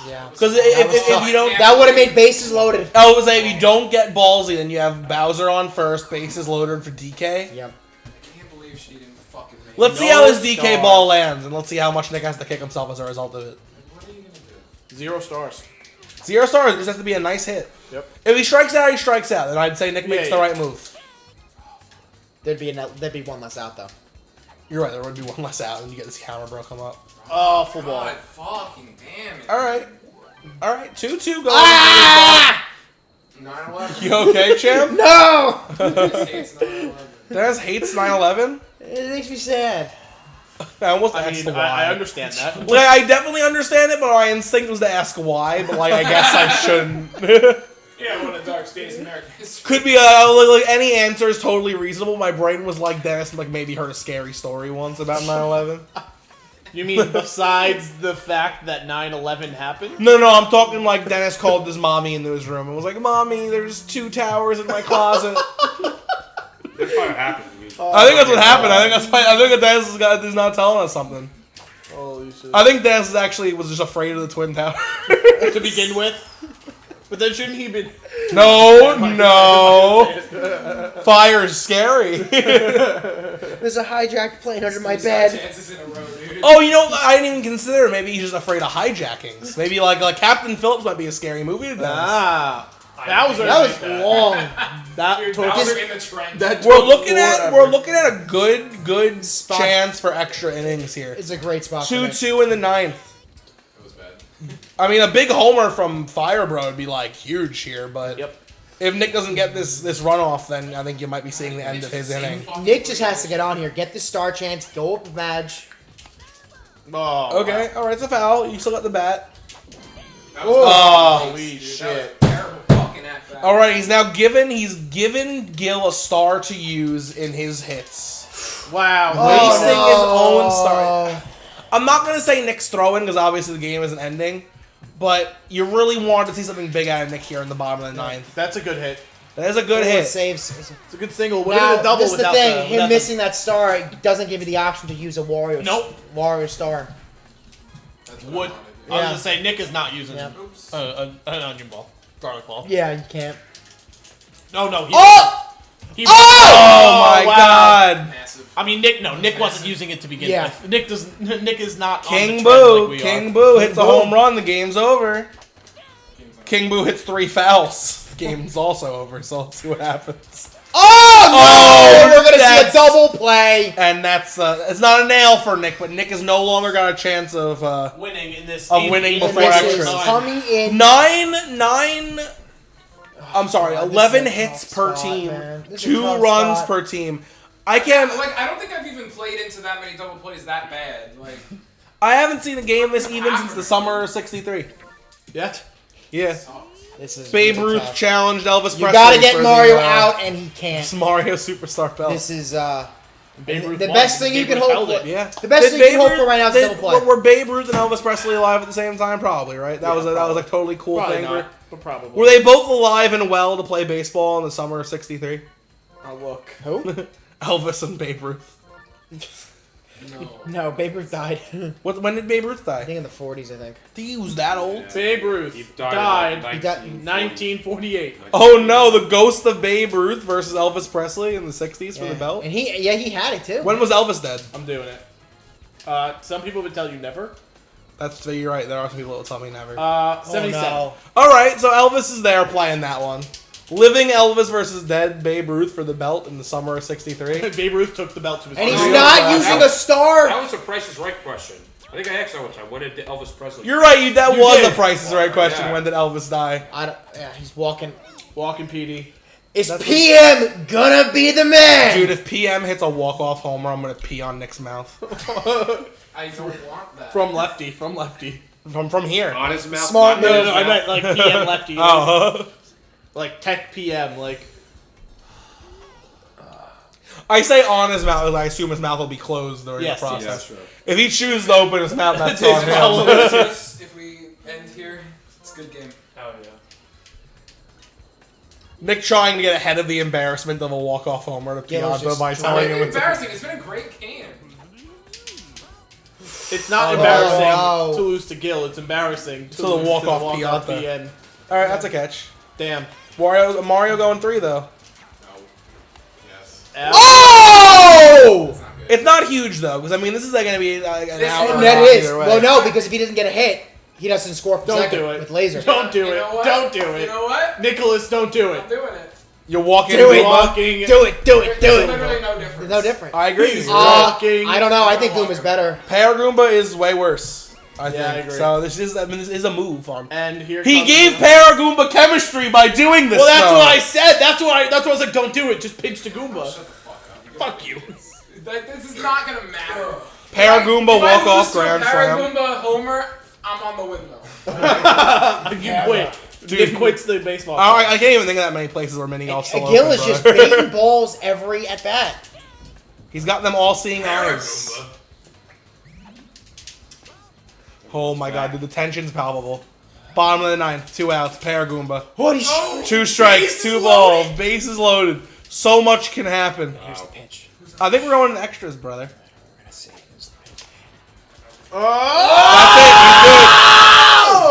Yeah. because That was if tough. you don't. That would have made bases loaded. I was saying if you don't get ballsy, then you have Bowser on first, bases loaded for DK. Yep. I can't believe she didn't fucking make Let's it. see how No his DK stars. ball lands, and let's see how much Nick has to kick himself as a result of it. What are you gonna do? 0 stars. 0 stars. It just has to be a nice hit. Yep. If he strikes out, he strikes out. Then I'd say Nick makes Yeah, the yeah. right move. There'd be one less out though. You're right. There would be one less out, and you get this hammer bro come up. Oh, full ball. God fucking damn it. All right. 2-2 going. Ah! 9/11. You okay, champ? No! Dennis hates 9/11. Dennis hates 9/11. It makes me sad. I almost I asked mean, why. I understand that. Like, I definitely understand it, but my instinct was to ask why. But like, I guess I shouldn't. Yeah, one of the dark days in American history. Could be like any answer is totally reasonable. My brain was like Dennis, like maybe heard a scary story once about 9/11. You mean besides the fact that 9/11 happened? No, I'm talking like Dennis called his mommy into his room and was like, "Mommy, there's 2 towers in my closet." That's probably happened to me. I think that's what happened. I think that Dennis is not telling us something. Holy shit. I think Dennis actually was just afraid of the Twin Towers. To begin with. But then shouldn't he be... No. Fire is scary. There's a hijacked plane under my bed. Chances in a row, dude. Oh, you know, I didn't even consider maybe he's just afraid of hijackings. Maybe like Captain Phillips might be a scary movie to Dennis. Ah. That was that. long. That Dude, took Bowser in the trench. that We're took looking at forever. a good chance for extra innings here. It's a great spot. for Nick. 2-2 in the 9th. It was bad. I mean, a big homer from Firebro would be like huge here, but Yep. if Nick doesn't get this runoff, then I think you might be seeing the end of his inning. Nick just has to get on here, get the star chance, go up the badge. Oh, Okay, all right, it's a foul. You still got the bat. That was Oh. nice, Holy dude. shit. That was a terrible fucking at bat. All right, he's given Gill a star to use in his hits. Wow. Wasting no. his own star. I'm not gonna say Nick's throwing because obviously the game isn't ending, but you really wanted to see something big out of Nick here in the bottom of the 9th. That's a good hit. That is a good It hit. saves. It's a good single. What Now, did a double this is the without thing. the... Him without the- missing that star it doesn't give you the option to use a Wario. Nope. Wario star. That's what Would... I wanted, I was Yeah. going to say, Nick is not using Yeah. dude. Oops. an onion ball. Garlic ball. Yeah, you can't. No, he... Oh! He, Oh my wow. God! Massive. I mean, Nick wasn't using it to begin Yeah. with. Nick is not on King the trend Boo, like we King are. Boo hits a Boo. home run. The game's over. King's on. King Boo hits 3 fouls. The game's also over. So let's see what happens. Oh no! Oh, We're gonna see that's- a double play. And that's it's not a nail for Nick, but Nick has no longer got a chance of Winning in this... Of winning in before This extras. is coming in. 9. I'm sorry, God, this 11 is a hits tough per spot, team, man. This is a 2 tough runs spot. per team. I can't. Like, I don't think I've even played into that many double plays that bad. Like, I haven't seen a game this even since the summer of '63. Yet? Yeah, sucks. This is Babe really Ruth tough. challenged Elvis Presley. You gotta get for Mario the, out, and he can't. Mario Superstar belt. This is Babe Ruth the won. best thing you Babe can Ruth hope held for. it. Yeah, The best Did thing you can Babe hope for Ruth- right now is did- double play. Were Babe Ruth and Elvis Presley alive at the same time? Probably, right? That was a totally cool Probably thing. not, but probably. Were they both alive and well to play baseball in the summer of '63? Oh, look. Who? Elvis and Babe Ruth. No. No, Babe Ruth died. I When did Babe Ruth die? think in the 40s. I think. He was that old. Babe Ruth He died died He died- in 1948. Oh no, the ghost of Babe Ruth versus Elvis Presley in the '60s for the belt. And he had it too. When was Elvis dead? I'm doing it. Some people would tell you never. That's you're right. There are some people that will tell me never. 77. no. All right, so Elvis is there playing that one. Living Elvis versus dead Babe Ruth for the belt in the summer of '63. Babe Ruth took the belt to his And he's Oh, father. not yeah. using a star. That was a Price is Right question. I think I asked that one time. What did Elvis Presley? You're right. That You was did. the Price is Right question. Yeah. When did Elvis die? Yeah, he's walking. Walking PD. Is That's- PM gonna be the man? Dude, if PM hits a walk-off homer, I'm gonna pee on Nick's mouth. I don't want that. From lefty. From here. On his mouth. Smart not in move. his I mouth. meant like PM lefty. Oh. Like tech PM. Like, I say on his mouth, I assume his mouth will be closed during Yes, the yes. process. That's true. If he chooses to open his mouth, that's It's on his him. fault. If we end here, it's a good game. Hell yeah. Nick trying to get ahead of the embarrassment of a walk-off homer to Gil's Pianta just by It's telling been him it's embarrassing. It's been a great game. it's not Oh, embarrassing no. to lose to Gill. It's embarrassing to the lose walk-off to the walk-off Pianta. PN. All right, that's a catch. Damn. Mario going 3 though. No. Yes. Oh! It's not good. It's not huge though, because I mean this is like, gonna be an This- hour. Oh, That long is. either way. Well, no, because if he doesn't get a hit, he doesn't score for Don't second do it. with laser. Don't do You it. know what? Don't do You it. know what? Nicholas, don't do it. I'm doing it. You're walking. Do it. Walking. Do it. There's literally no difference. No different. I agree. He's walking. I don't know. I think Goomba's better. Paragoomba is way worse. I think. I agree. So this is a move on. And here He comes gave the- Paragoomba chemistry by doing this. Well, that's though. what I said. That's why I was like, don't do it. Just pinch the Goomba. Shut the fuck up. Fuck you. This is not gonna matter. Paragoomba If I walk off lose to a grand slam. Paragoomba Homer, I'm on the windmill. You quit. Nick quits the baseball. I can't even think of that many places where mini golf's still Gill open, is just brother. baiting balls every at bat. He's got them all seeing eyes. Oh my god, dude, the tension's palpable. Bottom of the ninth, 2 outs, Paragoomba. What is? 2 strikes, bases 2 loaded. balls, bases loaded. So much can happen. Here's the pitch. I think we're going to extras, brother. We're gonna see. That's it, he's good.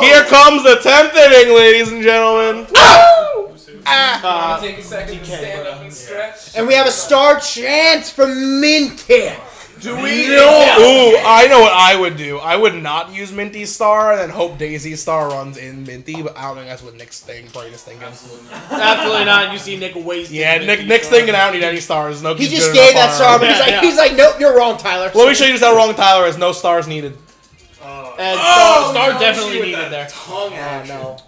Here comes the 10th inning, ladies and gentlemen. I'm gonna take a second to stand up and stretch. And we have a star chance from Minty. Do we? Ooh, I know what I would do. I would not use Minty's star and then hope Daisy's star runs in Minty, but I don't think that's what Nick's brain is thinking. Absolutely not. You see Nick wasting. Yeah, Nick's thinking I don't need any stars. No, He just gave that star, but he's like, nope, you're wrong, Tyler. Let me show you just how wrong Tyler is. No stars needed. And Star definitely needed there. Tongue action. no.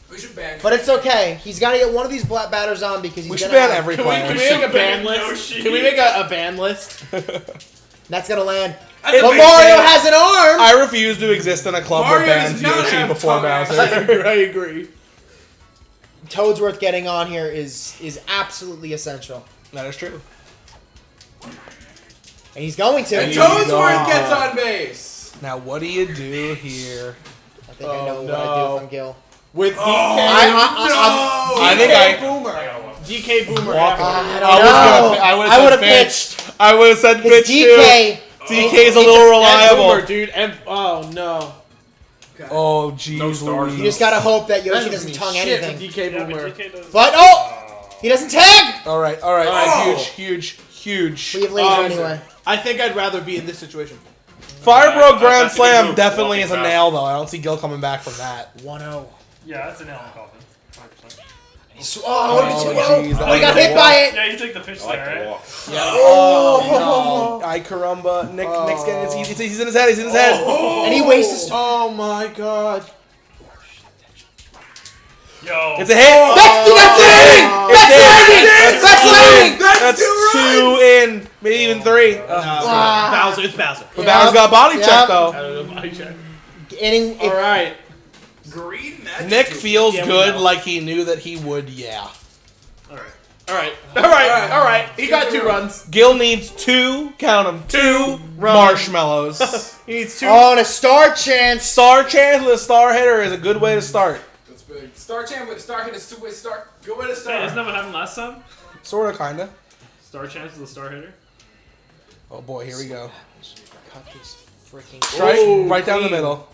We should ban. But it's okay. He's got to get one of these black batters on because he's We should gonna ban have- every Can we player. make a ban list? Can we make a ban list? That's gonna land. It But makes Mario sense. has an arm. I refuse to exist in a club Mario that bans does not Yoshi have before tongue Bowser. I agree. Toadsworth getting on here is absolutely essential, That is true. and he's going to. And you Toadsworth go. gets on base. Now, what do you do here? I think I know Oh, what I no. do from Gil. With DK. I think I Boomer. DK Boomer. Walk. I I don't would know. have would've said pitch. I would have said Because pitch too. DK, DK's a little And reliable. Boomer, dude. And, oh no. Oh, jeez. No stars, you Louise. just gotta hope that Yoshi That doesn't mean tongue shit anything. for DK Yeah, Boomer. but DK does. But he doesn't tag. All right. Oh. Huge. We have laser Um, anyway. I think I'd rather be in this situation. Firebro Grand that's a good Slam move. definitely is a Walking nail, though. I don't see Gil coming back from that. 1-0. Yeah, that's an nail in the coffin. 100%. jeez. Oh, he got hit by it. Yeah, you take the pitch I like there, the right? walk. Oh. Ay caramba. Nick's getting he's in his head. He's in his head. And he wastes. Oh my god. Yo. It's a hit. That's in. It's That's landing. That's 2 in. Maybe even 3. Bowser, it's Bowser. But Bowser's got a body check, I though. don't know, body check. Inning. All right. Green magic. Nick feels Yeah, we good know. like he knew that he would, yeah. All right. He got 2 runs. Gil needs 2, count them, 2 marshmallows. He needs 2. Oh, and a star chance. Star chance with a star hitter is a good way to start. That's big. Star champ with star hit is two-way start. Good way to Hey, start. isn't that what happened last time? Sort of, kinda. Star chance with a star hitter? Oh boy, here we go. Cut this freaking. Strike Oh, right down the clean. middle.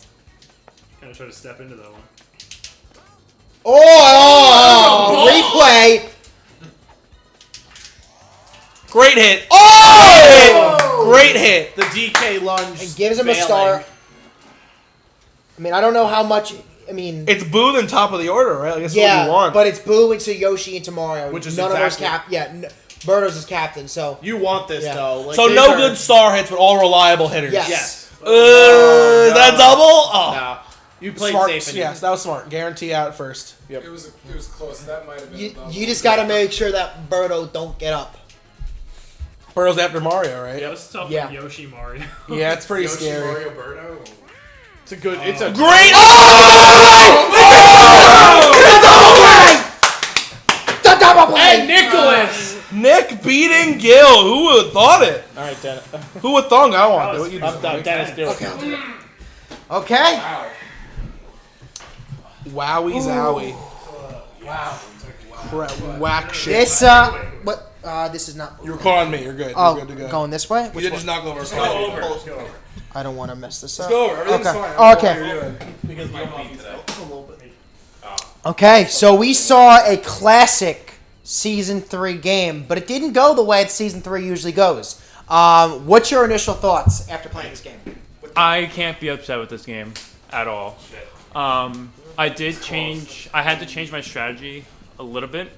Kind of try to step into that one. Oh, replay. Great hit. Oh! Great hit. The DK lunge. And gives him a star. I mean, I don't know how much. I mean, It's Boo in top of the order, right? I guess what yeah, you want. but it's Boo into Yoshi into Mario. Which is none of us exactly- Birdo's his captain, so You want this Yeah. though. Like, so these no are- good star hits, but all reliable hitters. Yes. Yes. Is that double? Oh. No. You played Smart. safe. And Yes, that was smart. Guarantee out first. It was close. That might have been. a you double. you just got to make sure that Birdo don't get up. Burrow's after Mario, right? Yeah, this is tough Yeah. with Yoshi Mario. Yeah, it's pretty Yoshi, scary. Mario, Birdo. It's a good. It's a Great! The double play. And Nicholas. Nick beating Gill. Who would have thought it? All right, Dennis. Who would thunk? I want That to. was What you I'm done. do? Dennis, do it. Okay, I'll do it. Okay. Wow. Wowie zowie. Wow. Whack shit. This what? This is not. You're calling me. You're good. You're Oh, good to go. going this way. You Which did way? just knock over. Go over. Let's go over. I don't want to mess this up. Go over. Everything's Okay. fine. Oh, I don't okay. know what you're doing. Because my feet today. Okay, so we saw a classic Season 3 game, but it didn't go the way Season 3 usually goes. What's your initial thoughts after playing this game? I can't be upset with this game at all. I had to change my strategy a little bit.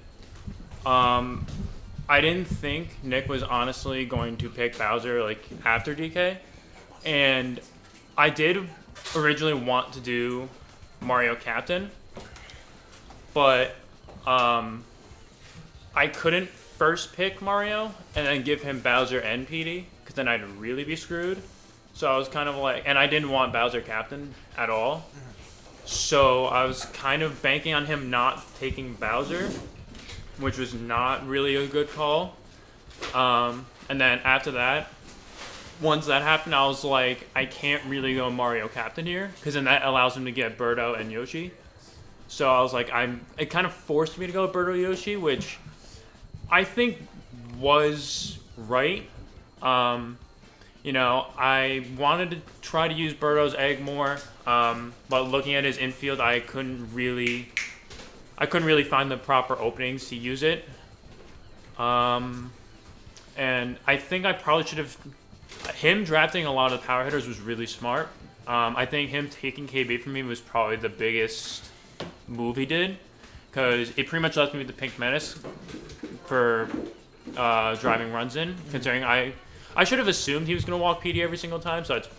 I didn't think Nick was honestly going to pick Bowser like after DK, and I did originally want to do Mario Captain, but I couldn't first pick Mario and then give him Bowser and PD, because then I'd really be screwed. So I was kind of like, and I didn't want Bowser Captain at all. So I was kind of banking on him not taking Bowser, which was not really a good call. And then after that, once that happened, I was like, I can't really go Mario Captain here, because then that allows him to get Birdo and Yoshi. So I was like, it kind of forced me to go Birdo Yoshi, which I think was right. You know, I wanted to try to use Birdo's egg more, but looking at his infield, I couldn't really find the proper openings to use it. And I think I probably should have. Him drafting a lot of power hitters was really smart. I think him taking KB from me was probably the biggest move he did, because it pretty much left me with the Pink Menace for driving runs in, considering I should have assumed he was going to walk PD every single time, so it's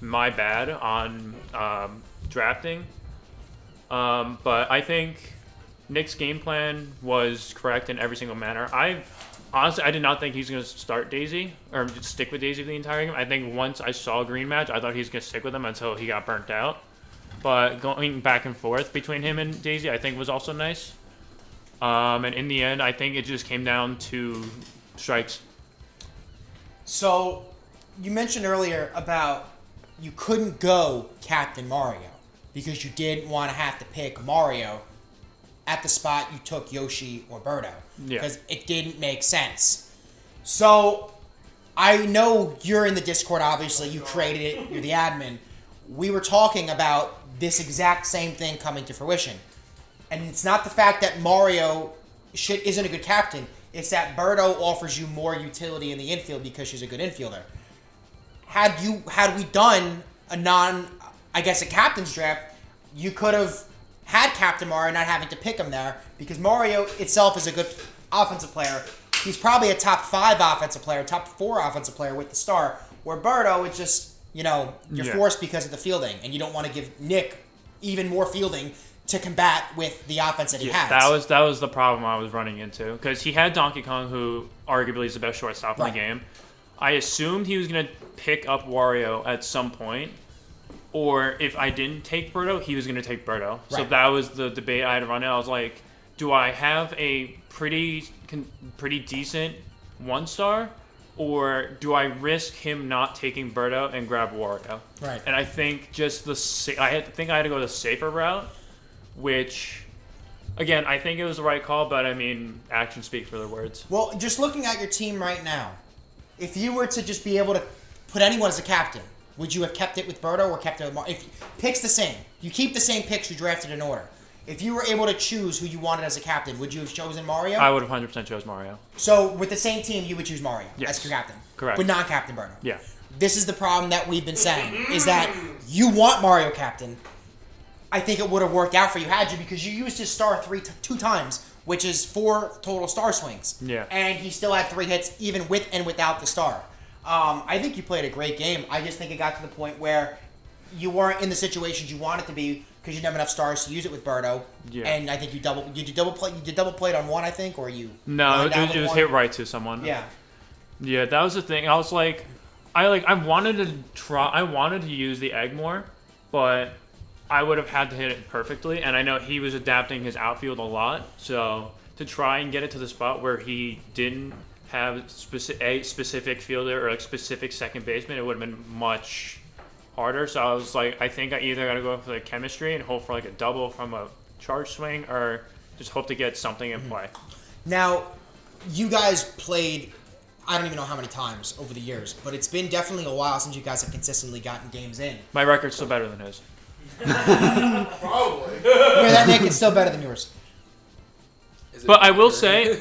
my bad on drafting. But I think Nick's game plan was correct in every single manner. Honestly, I did not think he was going to start Daisy, or stick with Daisy the entire game. I think once I saw Green Match, I thought he was going to stick with him until he got burnt out. But going back and forth between him and Daisy, I think was also nice. And in the end, I think it just came down to strikes. So, you mentioned earlier about you couldn't go Captain Mario because you didn't want to have to pick Mario at the spot you took Yoshi or Birdo. Yeah. Because it didn't make sense. So, I know you're in the Discord, obviously. You created it. You're the admin. We were talking about this exact same thing coming to fruition. And it's not the fact that Mario isn't a good captain. It's that Birdo offers you more utility in the infield because she's a good infielder. Had we done a captain's draft, you could have had Captain Mario not having to pick him there, because Mario itself is a good offensive player. He's probably a top 5 offensive player, top 4 offensive player with the star, where Birdo is just, you're forced because of the fielding, and you don't want to give Nick even more fielding to combat with the offense that he has. That was the problem I was running into, because he had Donkey Kong, who arguably is the best shortstop in the game. I assumed he was going to pick up Wario at some point, or if I didn't take Birdo, he was going to take Birdo. Right. So that was the debate I had to run. I was like, do I have a pretty decent 1-star, or do I risk him not taking Birdo and grab Wario? Right. And I think I had to go the safer route, which, again, I think it was the right call, but I mean, actions speak for their words. Well, just looking at your team right now, if you were to just be able to put anyone as a captain, would you have kept it with Birdo or kept it with Mario? If picks the same, you keep the same picks you drafted in order. If you were able to choose who you wanted as a captain, would you have chosen Mario? I would have 100% chose Mario. So with the same team, you would choose Mario as your captain. Correct. But not Captain Birdo. Yeah. This is the problem that we've been saying, is that you want Mario captain. I think it would have worked out for you had you, because you used his star two times, which is 4 total star swings. Yeah. And he still had 3 hits even with and without the star. I think you played a great game. I just think it got to the point where you weren't in the situations you wanted to be because you didn't have enough stars to use it with Birdo. Yeah. And I think you did double play on one, I think, or you? No, it was hit right to someone. Yeah. Yeah, that was the thing. I was like, I wanted to use the egg more, but I would have had to hit it perfectly, and I know he was adapting his outfield a lot, so to try and get it to the spot where he didn't have a specific fielder or a specific second baseman, it would have been much harder. So I was like, I think I either got to go for the chemistry and hope for like a double from a charge swing, or just hope to get something in play. Now, you guys played, I don't even know how many times over the years, but it's been definitely a while since you guys have consistently gotten games in. My record's still better than his. Probably. Yeah, that Nick is still better than yours. But I will say,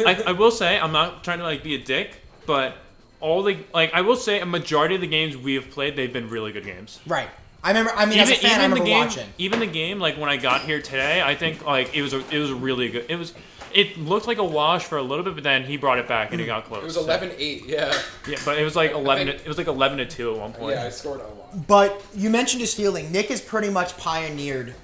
I'm not trying to be a dick, but I will say a majority of the games we have played, they've been really good games. Right. As a fan, I remember watching. Even the game, when I got here today, I think it was a really good. It looked like a wash for a little bit, but then he brought it back and it got close. It was 11-8, yeah. Yeah, but it was like 11. think- It was like 11-2 at one point. Yeah, I scored a lot. But you mentioned his fielding. Nick has pretty much pioneered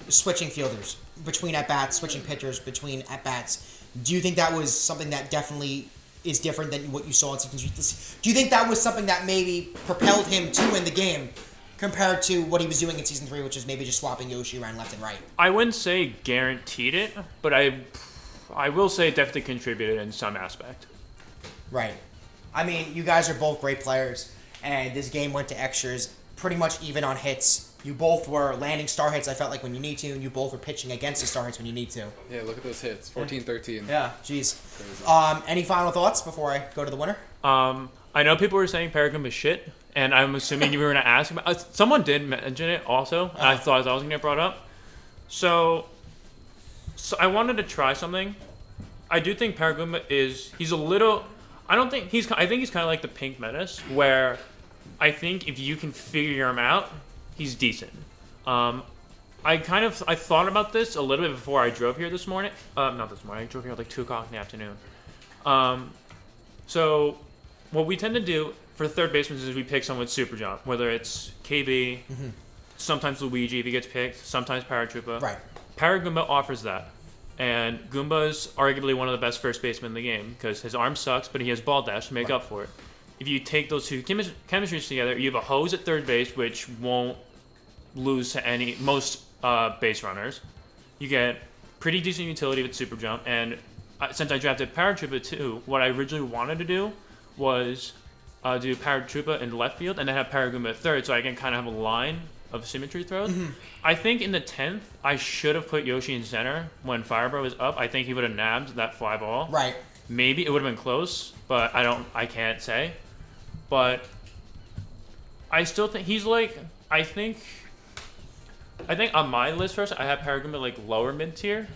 switching fielders between at bats, switching pitchers between at bats. Do you think that was something that definitely is different than what you saw in season 3? Do you think that was something that maybe propelled him to win the game compared to what he was doing in season 3, which is maybe just swapping Yoshi around left and right? I wouldn't say guaranteed it, but I will say it definitely contributed in some aspect. Right. I mean, you guys are both great players, and this game went to extras, pretty much even on hits. You both were landing star hits, I felt like, when you need to, and you both were pitching against the star hits when you need to. Yeah, look at those hits. 14-13. Yeah, jeez. Any final thoughts before I go to the winner? I know people were saying Paragum is shit, and I'm assuming you were going to ask about. Someone did mention it also, and I thought I was going to get brought up. So I wanted to try something. I do think Paragum he's a little. I think he's kind of like the Pink Menace, where I think if you can figure him out, he's decent. I thought about this a little bit before I drove here this morning. Not this morning. I drove here at like 2 o'clock in the afternoon. So what we tend to do for third baseman is we pick someone with super jump, whether it's KB, sometimes Luigi if he gets picked, sometimes Paratroopa. Right. Paragoomba offers that. And Goomba's arguably one of the best first basemen in the game because his arm sucks, but he has ball dash to make up for it. If you take those two chemistries together, you have a hose at third base, which won't lose to most base runners. You get pretty decent utility with super jump, and since I drafted Paratroopa too, what I originally wanted to do was do Paratroopa in left field and then have Paragoomba at third, so I can kind of have a line of symmetry throws. I think in the 10th, I should have put Yoshi in center when Firebro was up. I think he would have nabbed that fly ball. Right. Maybe it would have been close, but I can't say. But I still think he's like, I think on my list first, I have Paragoomba like lower mid tier.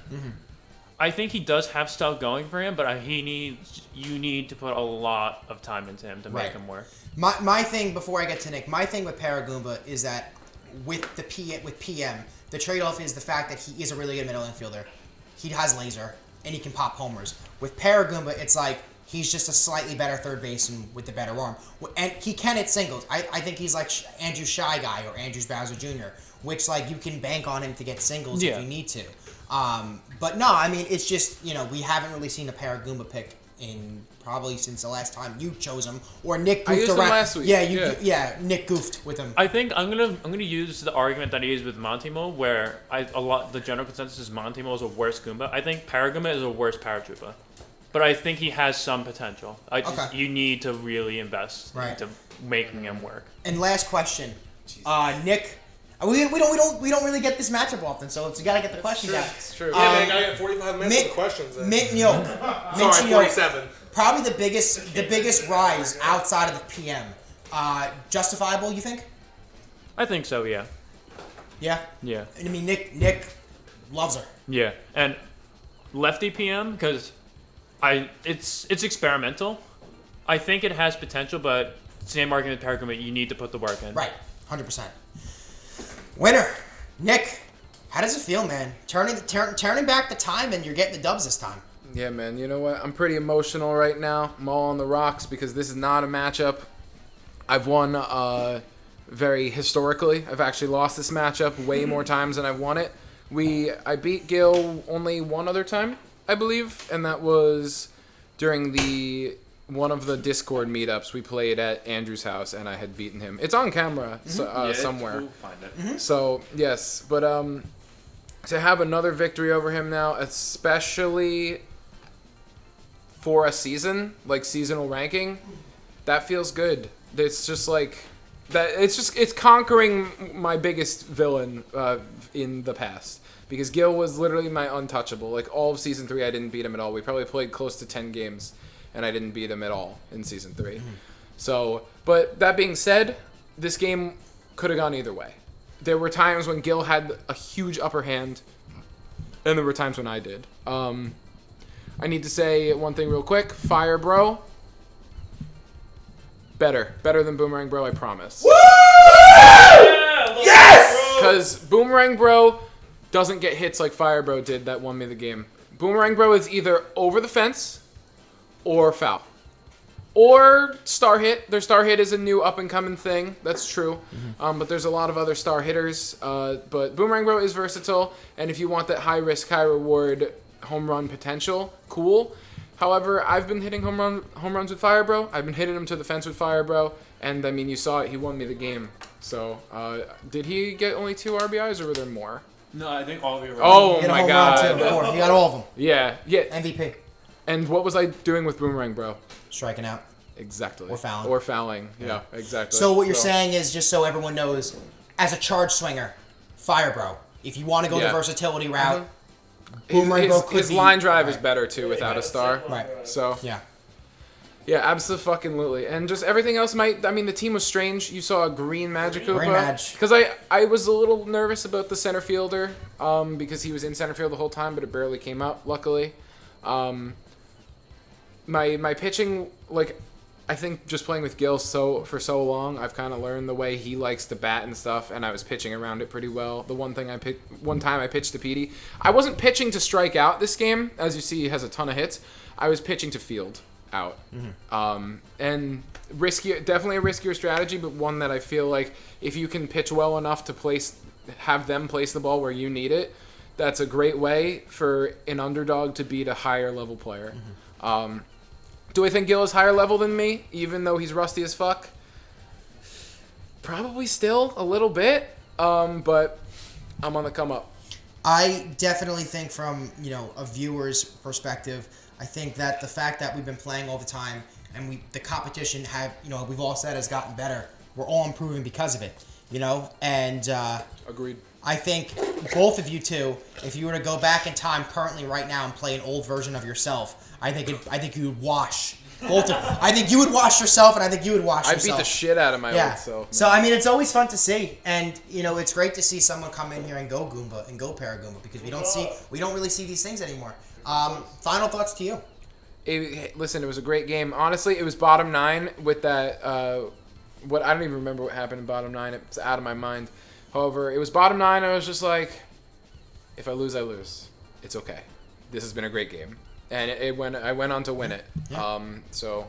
I think he does have stuff going for him, but you need to put a lot of time into him to make him work. My thing, before I get to Nick, my thing with Paragoomba is that with PM, the trade-off is the fact that he is a really good middle infielder. He has laser, and he can pop homers. With Paragoomba, it's like he's just a slightly better third baseman with the better arm. And he can hit singles. I think he's like Andrew's Shy Guy or Andrew's Bowser Jr., which like you can bank on him to get singles if you need to. But no, I mean, it's just, we haven't really seen a Paragoomba pick in probably since the last time you chose him, or Nick goofed I used around. him last week. Yeah, Nick goofed with him. I think I'm gonna use the argument that he used with Montimo, where the general consensus is Montimo is a worse Goomba. I think Paragoomba is a worse Paratroopa, but I think he has some potential. You need to really invest into making him work. And last question, Nick. We don't really get this matchup often, so you gotta get the questions out. It's true. Yeah, man, I got 45 minutes of questions. Sorry, 47. Probably the biggest rise outside of the PM. Justifiable, you think? I think so. Yeah. Yeah. Yeah. I mean, Nick loves her. Yeah, and lefty PM because it's experimental. I think it has potential, but same argument with Paragoomba, you need to put the work in. Right, 100%. Winner, Nick. How does it feel, man? Turning back the time and you're getting the dubs this time. Yeah, man. You know what? I'm pretty emotional right now. I'm all on the rocks because this is not a matchup I've won very historically. I've actually lost this matchup way more times than I've won it. I beat Gill only one other time, I believe, and that was during one of the Discord meetups we played at Andrew's house, and I had beaten him. It's on camera somewhere. We'll find it. So, yes. But to have another victory over him now, especially for a season, like seasonal ranking, that feels good. It's just like that. It's conquering my biggest villain in the past. Because Gill was literally my untouchable. Like all of season 3, I didn't beat him at all. We probably played close to 10 games, and I didn't beat him at all in season 3. So, but that being said, this game could have gone either way. There were times when Gill had a huge upper hand, and there were times when I did. I need to say one thing real quick. Fire Bro, better than Boomerang Bro, I promise. Woo! Yes! Because Boomerang Bro doesn't get hits like Fire Bro did that won me the game. Boomerang Bro is either over the fence or foul. Or star hit. Their star hit is a new up-and-coming thing. That's true. But there's a lot of other star hitters. But Boomerang Bro is versatile. And if you want that high-risk, high-reward home run potential, cool. However, I've been hitting home runs with Fire Bro. I've been hitting him to the fence with Fire Bro. And, I mean, you saw it. He won me the game. So, did he get only 2 RBIs or were there more? No, I think all of you were. Oh, He hit a my home God. run, too, before. He got all of them. Yeah. MVP. And what was I doing with Boomerang Bro? Striking out. Exactly. Or fouling. Or fouling. Yeah, exactly. So what you're saying is, just so everyone knows, as a charge swinger, Fire Bro, if you want to go the Yeah. versatility route, His, Boomerang Bro could his be... line drive is right. better, too, without a star. Right. So, Yeah. yeah, absolutely. And just everything else might... I mean, the team was strange. You saw a green Magikarp. Green Mag. Because I was a little nervous about the center fielder because he was in center field the whole time, but it barely came up, luckily. My pitching, like... I think just playing with Gill for so long, I've kind of learned the way he likes to bat and stuff, and I was pitching around it pretty well. The one time I pitched to Petey, I wasn't pitching to strike out this game. As you see, he has a ton of hits. I was pitching to field out, and definitely a riskier strategy, but one that I feel like if you can pitch well enough to have them place the ball where you need it, that's a great way for an underdog to beat a higher level player. Do I think Gill is higher level than me, even though he's rusty as fuck? Probably still a little bit, but I'm on the come up. I definitely think from, a viewer's perspective, I think that the fact that we've been playing all the time and the competition we've all said has gotten better. We're all improving because of it, and Agreed. I think both of you two, if you were to go back in time currently right now and play an old version of yourself, I think you would wash both of I think you would wash yourself, and I think you would wash I yourself. beat the shit out of my Yeah. old self. So I mean, it's always fun to see, and it's great to see someone come in here and go Goomba and go Paragoomba because we don't really see these things anymore. Final thoughts to you. Listen, it was a great game. Honestly, it was bottom 9 with that. I don't even remember what happened in bottom 9. It's out of my mind. However, it was bottom 9. I was just like, if I lose, I lose. It's okay. This has been a great game. And I went on to win it. Yeah. So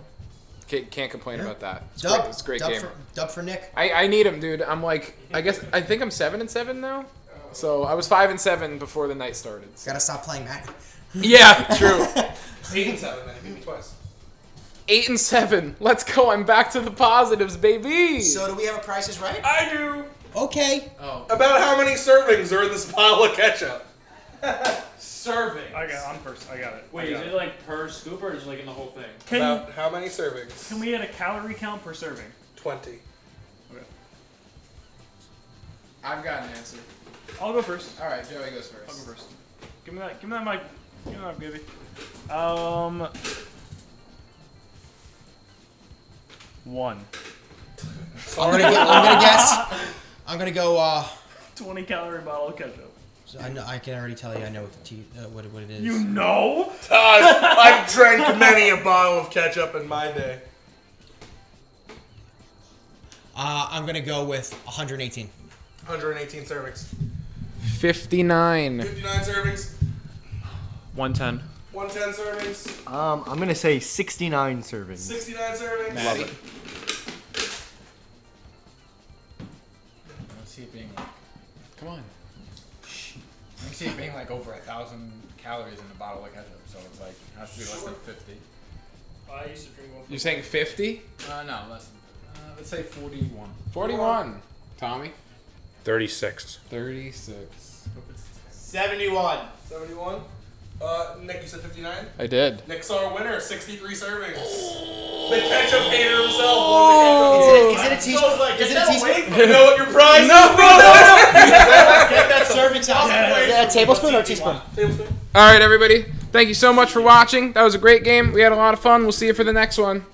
can't complain about that. It's a great game. Dub for Nick. I need him, dude. I'm like, I think I'm 7-7 now. So I was 5-7 before the night started. So. Gotta stop playing Matty. Yeah, true. 8-7, man. You beat me twice. 8-7. Let's go. I'm back to the positives, baby. So do we have a Price is Right? I do. Okay. Oh. About how many servings are in this pile of ketchup? Serving. I'm first. I got it. Wait, is it like per scoop or is it like in the whole thing? About how many servings? Can we get a calorie count per serving? 20. I've got an answer. I'll go first. All right, Joey goes first. I'll go first. Give me that mic. Give me that, baby. One. I'm gonna go. 20 calorie bottle of ketchup. I can already tell you. I know what it is. You know? I've drank many a bottle of ketchup in my day. I'm gonna go with 118. 118 servings. 59. 59 servings. 110. 110 servings. I'm gonna say 69 servings. 69 servings. Love it. Let's see it being like, come on. I see it being like over 1,000 calories in a bottle of ketchup, so it's like, it has to be less than 50. I used to drink one. You're saying 50? No, less than let's say 41. 41. Tommy? 36. 36. 71. 71. Nick, you said 59? I did. Nick's our winner, 63 servings. The ketchup hater himself won the ketchup. Is it a teaspoon? Is it a teaspoon? You know what your prize is? No. Get that serving size. Is it a tablespoon or a teaspoon? Tablespoon. All right, everybody. Thank you so much for watching. That was a great game. We had a lot of fun. We'll see you for the next one.